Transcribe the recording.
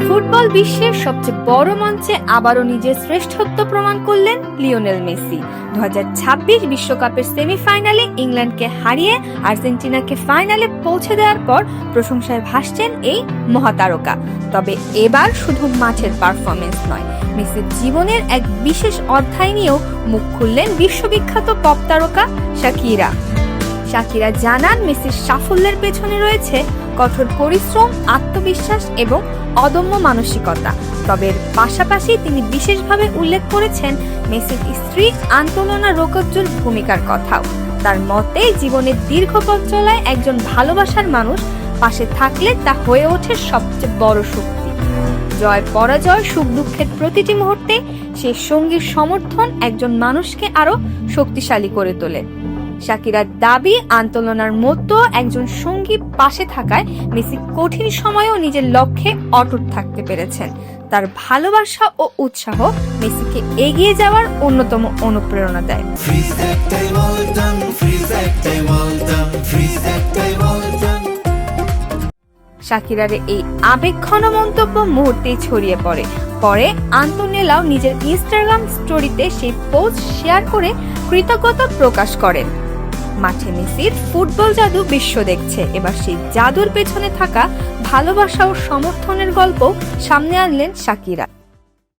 Football বিশ্বের সবচেয়ে বড় মঞ্চে আবারও নিজের শ্রেষ্ঠত্ব প্রমাণ করলেন লিওনেল মেসি। 2026 বিশ্বকাপের সেমিফাইনালে ইংল্যান্ডকে হারিয়ে আর্জেন্টিনাকে ফাইনালে পৌঁছে দেওয়ার পর প্রশংসায় ভাসছেন এই মহাতারকা। তবে এবার শুধু মাঠের পারফরমেন্স নয়, মেসির জীবনের এক বিশেষ অধ্যায় নিয়েও মুখ খুললেন বিশ্ববিখ্যাত পপ তারকা শাকিরা। শাকিরা জানান, মেসির সাফল্যের পেছনে রয়েছে কঠোর পরিশ্রম, আত্মবিশ্বাস এবং অদম্য মানসিকতা। তবে এর পাশাপাশি তিনি বিশেষভাবে উল্লেখ করেছেন মেসির স্ত্রী আন্তোনেলা রোকজ্জোর ভূমিকার কথাও। তার মতে, জীবনের দীর্ঘ পথ চলায় একজন ভালোবাসার মানুষ পাশে থাকলে তা হয়ে ওঠে সবচেয়ে বড় শক্তি। জয় পরাজয়, সুখ দুঃখের প্রতিটি মুহূর্তে সেই সঙ্গীর সমর্থন একজন মানুষকে আরো শক্তিশালী করে তোলে। শাকিরার দাবি, আন্তোনেলার মতো একজন সঙ্গী পাশে থাকায় মেসি কঠিন সময়েও নিজের লক্ষ্যে অটুট থাকতে পেরেছেন। তার ভালোবাসা ও উৎসাহ মেসিকে এগিয়ে যাওয়ার অন্যতম অনুপ্রেরণা দেয়। শাকিরার এই আবেগঘন মন্তব্য মুহূর্তেই ছড়িয়ে পরে আন্তোনেলাও নিজের ইনস্টাগ্রাম স্টোরিতে সেই পোস্ট শেয়ার করে কৃতজ্ঞতা প্রকাশ করেন। মাঠে মেসির ফুটবল জাদু বিশ্ব দেখছে। এবার সেই জাদুর পেছনে থাকা ভালোবাসা ও সমর্থনের গল্প সামনে আনলেন শাকিরা।